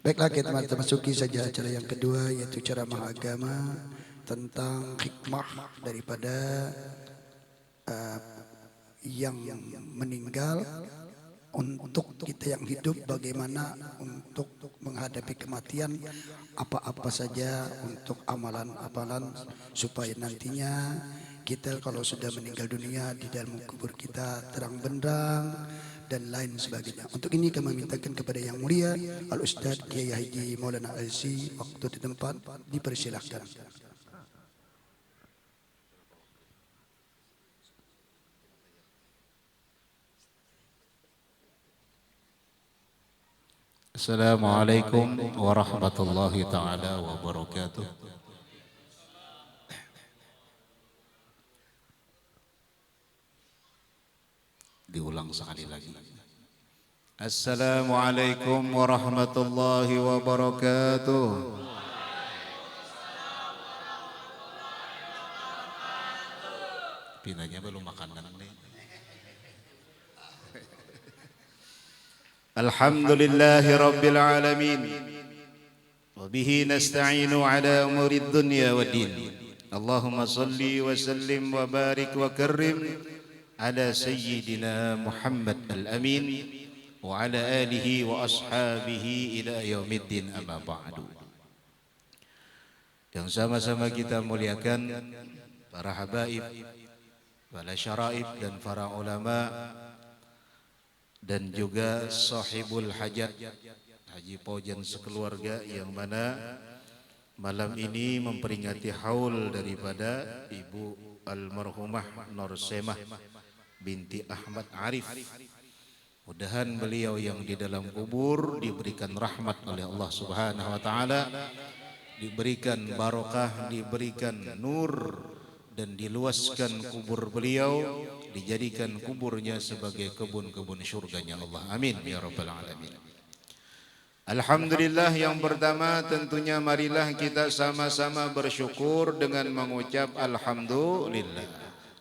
Baiklah, kita masuki saja acara yang kedua, yaitu ceramah agama tentang hikmah daripada yang meninggal untuk kita yang hidup, bagaimana untuk menghadapi kematian, apa-apa saja untuk amalan-amalan supaya nantinya kita kalau sudah meninggal dunia di dalam kubur kita terang benderang dan lain sebagainya. Untuk ini kami mintakan kepada yang mulia Al-Ustaz Kiai Haji Maulana Al-Si, waktu di tempat dipersilahkan. Assalamualaikum warahmatullahi taala wabarakatuh. Diulang sekali lagi. Assalamualaikum warahmatullahi wabarakatuh. Pinanya belum makanan nih. Alhamdulillahi rabbil alamin. Wa bihi nasta'inu ala umurid dunya waddin. Allahumma salli wa sallim wa barik wa karrim ala sayyidina Muhammad al-amin wa ala alihi wa ashabihi ila yaumiddin, amma ba'du. Yang sama-sama kita muliakan para habaib, para syaraib dan para ulama, dan juga sahibul hajat Haji Pojan sekeluarga, yang mana malam ini memperingati haul daripada Ibu almarhumah Norsemah binti Ahmad Arif. Mudahan beliau yang di dalam kubur diberikan rahmat oleh Allah Subhanahu wa taala, diberikan barokah, diberikan nur, dan diluaskan kubur beliau, dijadikan kuburnya sebagai kebun-kebun syurganya Allah. Amin ya rabbal alamin. Alhamdulillah, yang pertama tentunya marilah kita sama-sama bersyukur dengan mengucap alhamdulillah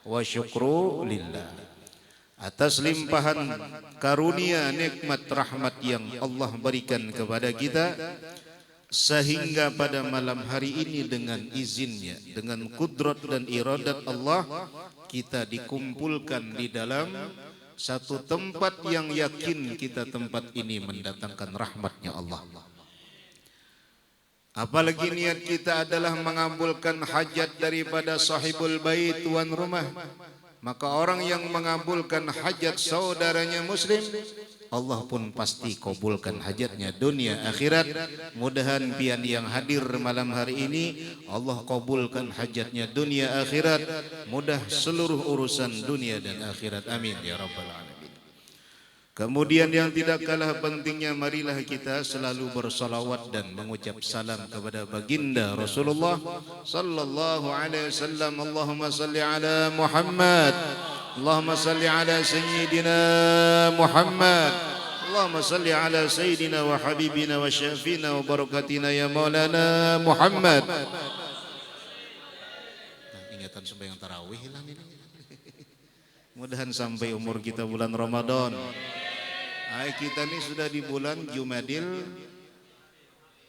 wa syukru lillah atas limpahan karunia nikmat rahmat yang Allah berikan kepada kita, sehingga pada malam hari ini dengan izinnya, dengan kudrat dan iradat Allah, kita dikumpulkan di dalam satu tempat yang yakin kita tempat ini mendatangkan rahmatnya Allah. Apalagi niat kita adalah mengabulkan hajat daripada sahibul bait tuan rumah, maka orang yang mengabulkan hajat saudaranya muslim, Allah pun pasti kabulkan hajatnya dunia akhirat. Mudahan pian yang hadir malam hari ini Allah kabulkan hajatnya dunia akhirat, mudah seluruh urusan dunia dan akhirat. Amin ya rabbal alamin. Kemudian yang tidak kalah pentingnya, marilah kita selalu bersalawat dan mengucap salam kepada baginda Rasulullah sallallahu alaihi wasallam. Allahumma salli ala Muhammad, Allahumma salli ala sayyidina Muhammad, Allahumma salli ala sayyidina wa habibina wa syafina wa barakatina ya maulana Muhammad. Ingatan sembahyang tarawih hilang ini. Mudahan sampai umur kita bulan Ramadan. Kita ini sudah di bulan Jumadil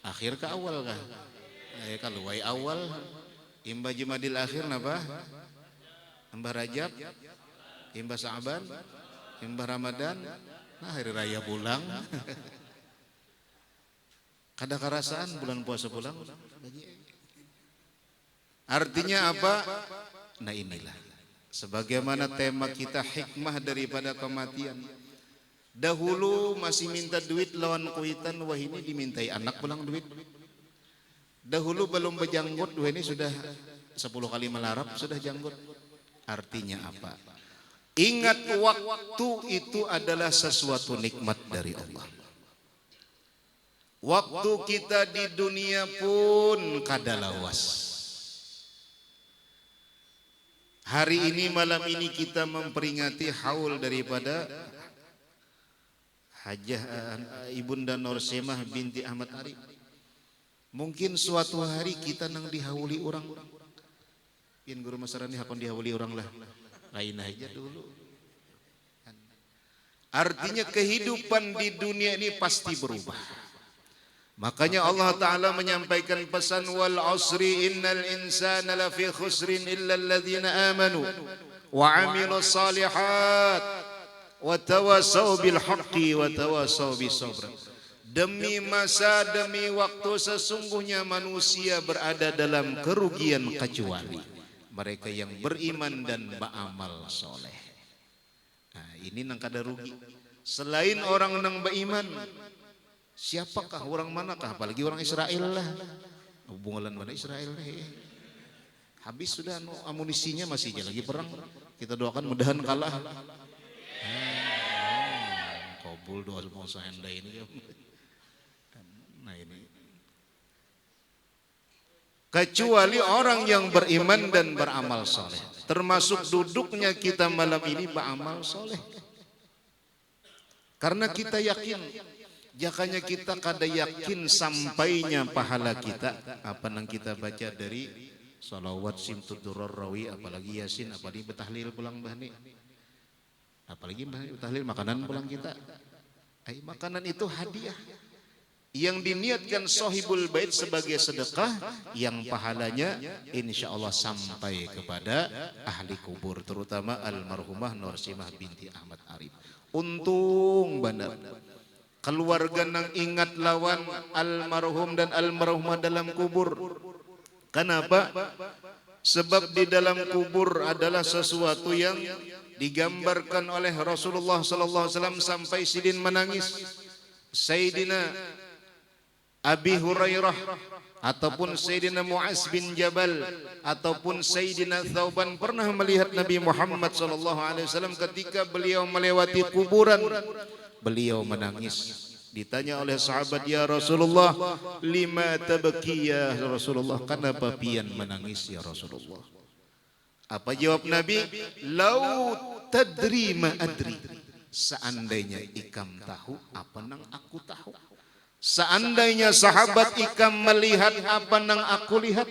akhir ke awal kah? Kalau wai awal imba Jumadil akhir napa? Imba Rajab, imba Sa'ban, imba Ramadan, nah hari raya pulang. Kada kerasaan bulan puasa pulang. Artinya apa? Nah inilah sebagaimana tema kita, hikmah daripada kematian. Dahulu masih minta duit lawan kuitan, wah ini dimintai anak pulang duit. Dahulu belum berjanggut, wah ini sudah 10 kali melarap sudah janggut. Artinya apa? Ingat waktu itu adalah sesuatu nikmat dari Allah. Waktu kita di dunia pun kada lawas. Hari ini malam ini kita memperingati haul daripada Hajah Ibunda Norsemah binti Ahmad Arif. Mungkin suatu hari kita nang dihauli orang. Pian guru masarani hakon dihauli orang lah. Lain aja dulu. Artinya kehidupan di dunia ini pasti berubah. Makanya Allah Ta'ala menyampaikan pesan wal asri innal insana lafi khusrin illa alladhina amanu wa amilus salihat wa tawasaw bil haqqi wa tawasaw bis sabr. Demi masa, demi waktu sesungguhnya manusia berada dalam kerugian kecuali mereka yang beriman dan beramal soleh. Nah, ini nang kada rugi. Selain orang nang beriman, siapakah orang manakah? Apalagi orang Israel lah. Hubungan mana Israel nih? Habis sudah amunisinya masih aja lagi perang. Kita doakan mudahan kalah. Kabul doa semua sahenda ini. Nah ini. Kecuali orang yang beriman dan beramal soleh. Termasuk duduknya kita malam ini beramal soleh. Karena kita yakin, jakanya kita kada yakin sampainya pahala kita. Apa yang kita baca dari salawat simtud duror rawi, apalagi yasin, apalagi betahlil pulang bahni. Apalagi betahlil makanan pulang kita. Makanan itu hadiah. Yang diniatkan sahibul bait sebagai sedekah yang pahalanya insya Allah sampai kepada ahli kubur, terutama almarhumah Nursimah binti Ahmad Arif. Untung benar keluarga nang ingat lawan almarhum dan almarhumah dalam kubur. Kenapa? Sebab di dalam kubur adalah sesuatu yang digambarkan oleh Rasulullah sallallahu alaihi wasallam sampai sidin menangis. Sayyidina Abi Hurairah ataupun Sayyidina Mu'az bin Jabal ataupun Sayyidina Thauban pernah melihat Nabi Muhammad SAW ketika beliau melewati kuburan. Beliau menangis. Ditanya oleh sahabat, ya Rasulullah, lima tabki ya Rasulullah, kenapa pian menangis ya Rasulullah? Apa jawab Nabi? Lau tadri ma adri. Seandainya ikam tahu apa nang aku tahu. Seandainya sahabat ikam melihat apa nang aku lihat.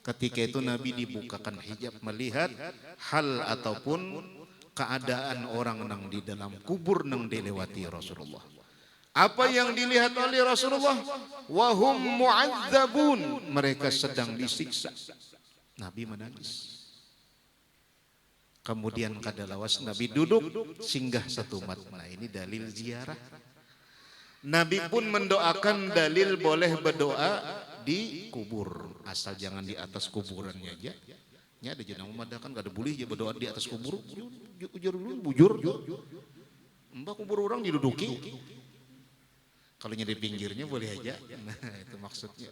Ketika itu Nabi dibukakan hijab melihat hal ataupun keadaan orang nang di dalam kubur nang dilewati Rasulullah. Apa yang dilihat oleh Rasulullah? Wahum mu'adzabun. Mereka sedang disiksa. Nabi menangis. Kemudian kadalawas Nabi duduk singgah satu mat. Nah ini dalil ziarah. Nabi pun mendoakan, dalil boleh berdoa di kubur, asal jangan di atas kuburannya aja. Ini ada jenang memadakan, gak ada boleh aja berdoa di atas kubur. Bujur. Mbak kubur orang diduduki. Kalau di pinggirnya boleh aja. Nah itu maksudnya.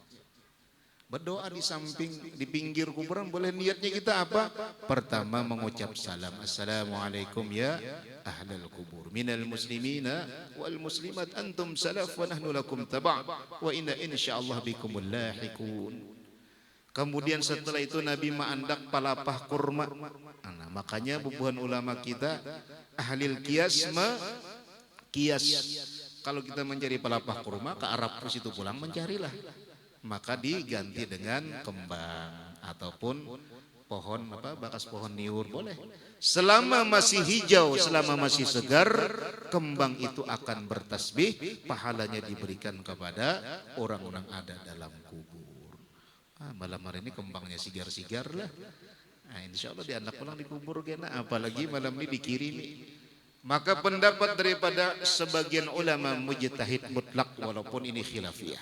Berdoa di samping, di pinggir kuburan boleh. Niatnya kita apa? Pertama mengucap salam. Assalamualaikum ya ahlal kubur. Minal muslimina wal muslimat antum salaf wa nahnu lakum taba' wa inna insyaallah bikumul lahiqun. Kemudian setelah itu Nabi mengandak palapah kurma. Nah, makanya bubuhan ulama kita ahlil kias kias. Kalau kita mencari palapah kurma ke Arab ke situ pulang mencarilah. Maka diganti dengan kembang ataupun pohon bakas pohon niur boleh. Selama masih hijau, selama masih segar, kembang itu akan bertasbih, pahalanya diberikan kepada orang-orang ada dalam kubur. Malam hari ini kembangnya sigar-sigar lah. Insya Allah dianak pulang dikubur kena, apalagi malam ini dikirimi. Maka pendapat daripada sebagian ulama mujtahid mutlak walaupun ini khilafiyah,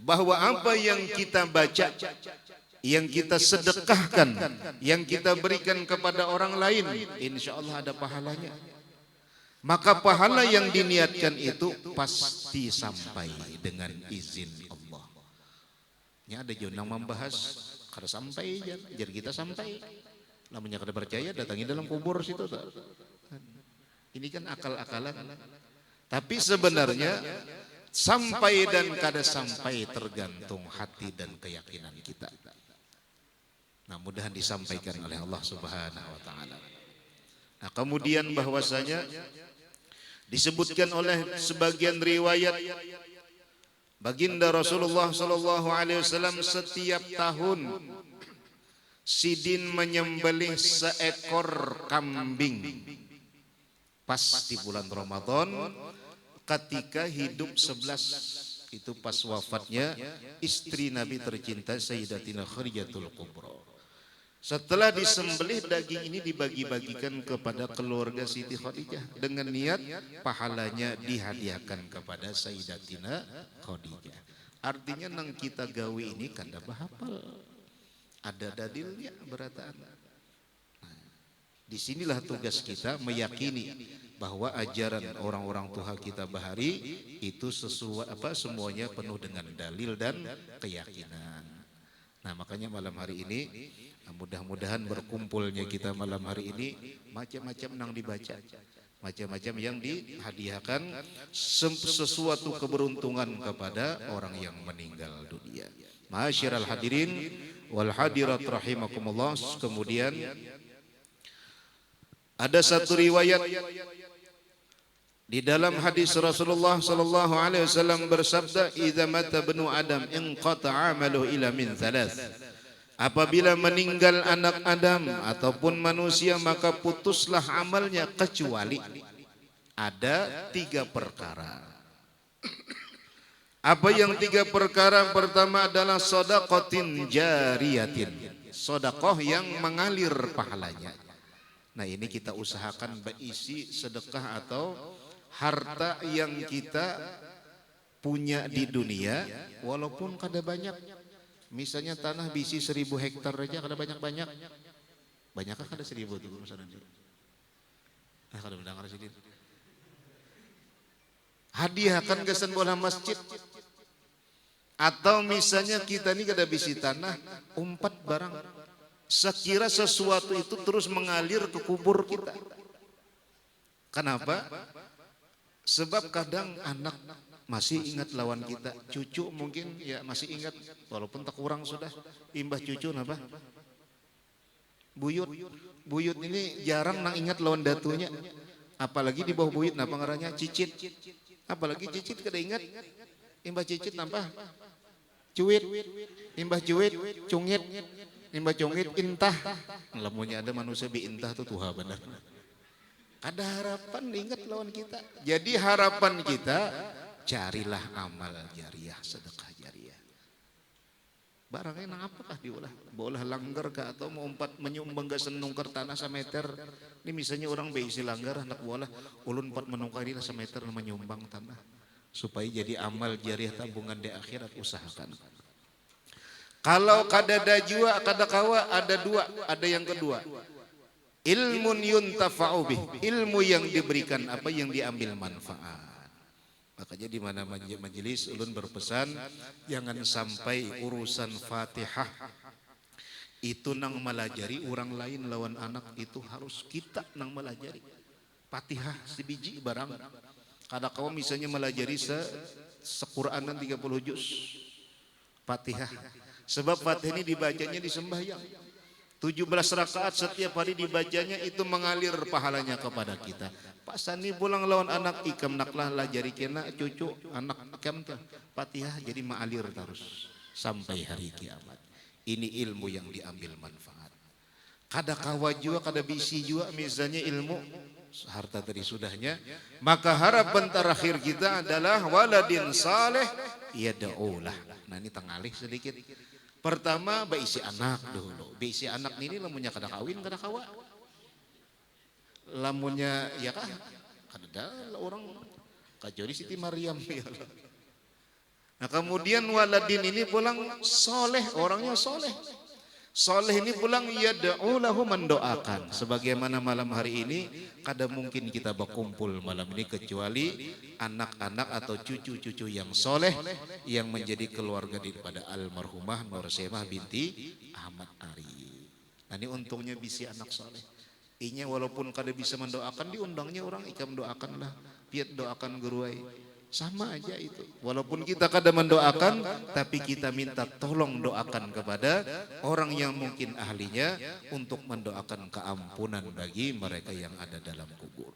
bahwa apa yang kita baca, yang kita sedekahkan, yang kita berikan kepada orang lain, insya Allah ada pahalanya. Maka pahala yang diniatkan itu pasti sampai dengan izin Allah. Ini ada jonang membahas, kada sampai jadi kita sampai. Namanya kada percaya datangi dalam kubur situ. Ini kan akal-akalan. Tapi sebenarnya sampai dan kada sampai tergantung hati dan keyakinan kita. Nah, mudahan disampaikan oleh Allah Subhanahu wa taala. Nah, kemudian bahwasanya disebutkan oleh sebagian riwayat baginda Rasulullah sallallahu alaihi wasallam setiap tahun sidin menyembelih seekor kambing pas di bulan Ramadan ketika hidup 11 Itu pas wafatnya istri Nabi tercinta Sayyidatina Khadijatul Kubra. Setelah disembelih, daging ini dibagi-bagikan kepada keluarga Siti Khadijah dengan niat pahalanya dihadiahkan kepada Sayyidatina Khadijah. Artinya nang kita gawe ini kada bahapal. Ada dalilnya berataan. Nah, disinilah tugas kita meyakini bahwa ajaran orang-orang tua kita bahari itu sesuai semuanya penuh dengan dalil dan keyakinan. Nah, makanya malam hari ini mudah-mudahan berkumpulnya kita malam hari ini macam-macam yang dibaca, macam-macam yang dihadiahkan, sesuatu keberuntungan kepada orang yang meninggal dunia. Ma'asyiral hadirin wal hadirat rahimakumullah. Kemudian ada satu riwayat di dalam hadis Rasulullah sallallahu alaihi wasallam bersabda, "Idza mata ibnu Adam inqata'a 'amaluhu ila min thalath." Apabila meninggal anak Adam ataupun manusia maka putuslah amalnya kecuali ada 3 perkara. Apa yang 3 perkara? Pertama adalah shadaqatin jariyatin, sedekah yang mengalir pahalanya. Nah, ini kita usahakan berisi sedekah atau harta yang kita punya di dunia walaupun kada banyak. Misalnya tanah bisi 1000 hektar aja kada banyak-banyak. Banyakkah kada 1000 tuh misalnya? Kada mendengar sedikit. Hadiahkan ke bola masjid. Atau misalnya kita ini kada bisi tanah, umpat barang. Sekira sesuatu itu terus mengalir ke kubur kita. Kenapa? Sebab kadang anak masih ingat lawan kita, cucu mungkin ya masih ingat walaupun tak kurang sudah. Imbah cucu apa? Buyut. Buyut ini jarang nang ingat lawan datunya. Apalagi di bawah buyut napa ngarannya cicit. Apalagi cicit kada ingat. Imbah cicit napa? Cuit. Imbah cuit cungit. Imbah cungit intah. Lamunnya ada manusia bi intah tuh tuha benar. Ada harapan ingat lawan kita. Jadi harapan kita carilah amal jariah, sedekah jariah. Barangnya nang apakah diulah? Bolah langgar kah atau mau umpat menyumbang ke senungker tanah sameter. Ini misalnya orang beisi langgar nak bolah ulun 4 menungkar ini sameter menyumbang tanah supaya jadi amal jariah tabungan di akhirat, usahakan. Kalau kada ada jua kada kawa ada 2, ada yang kedua. Ilmun yuntafa'u bih, ilmu yang diberikan apa yang diambil manfaat. Makanya di mana majelis ulun berpesan jangan sampai urusan Fatihah itu nang melajari orang lain lawan anak, itu harus kita nang melajari. Fatihah sebiji barang. Kada kau misalnya melajari se-Qur'anan 30 juz. Fatihah. Sebab Fatihah ini dibacanya di sembahyang. 17 rakaat setiap hari dibacanya, itu mengalir pahalanya kepada kita. Pak Sani pulang lawan anak ikam naklah lajari kena cucu anak ikam tuh Fatihah jadi mengalir terus sampai hari kiamat. Ini ilmu yang diambil manfaat. Kada kawa juga kada bisi juga misalnya ilmu harta tadi sudahnya, maka harapan terakhir kita adalah waladin saleh yad'ulah. Nah ini tengalih sedikit. Pertama beisi anak dulu. Beisi anak ini lamunnya kada kawin kada kawa. Lamunnya ya kah? Kada orang kajori Siti Maryam ya. Nah kemudian waladin ini pulang soleh, orangnya soleh. Soleh ini pulang yad'u lahu, mendoakan. Sebagaimana malam hari ini kada mungkin kita berkumpul malam ini kecuali anak-anak atau cucu-cucu yang soleh yang menjadi keluarga daripada almarhumah Nur Semah binti Ahmad Ari. Nah ini untungnya bisi anak soleh. Inya walaupun kada bisa mendoakan, diundangnya orang ikam doakanlah, piat doakan guruai. Sama aja itu. Walaupun kita kada mendoakan, tapi kita minta tolong doakan kepada orang yang mungkin ahlinya untuk mendoakan keampunan bagi mereka yang ada dalam kubur.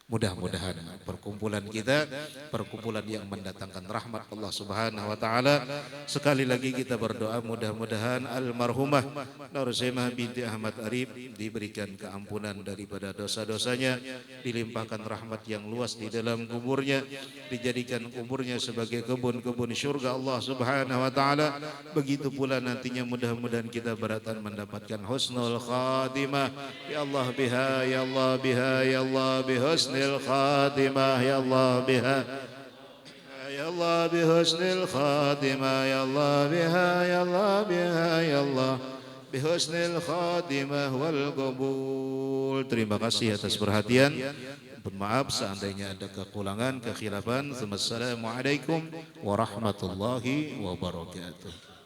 Mudah-mudahan perkumpulan kita perkumpulan yang mendatangkan rahmat Allah Subhanahu wa taala. Sekali lagi kita berdoa mudah-mudahan almarhumah Nurzaimah binti Ahmad Arif diberikan keampunan daripada dosa-dosanya, dilimpahkan rahmat yang luas di dalam kuburnya, dijadikan kuburnya sebagai kebun-kebun syurga Allah Subhanahu wa taala. Begitu pula nantinya mudah-mudahan kita beratan mendapatkan husnul khatimah. Ya Allah biha, ya Allah biha, ya Allah bihusnil الخاتمة يا الله بها يا الله بحسن الخاتمة يا الله بها يا الله بها يا الله بحسن الخاتمة والقبول. Terima kasih atas perhatian. Maaf seandainya ada kekurangan, kekhilafan. Wassalamualaikum warahmatullahi wabarakatuh.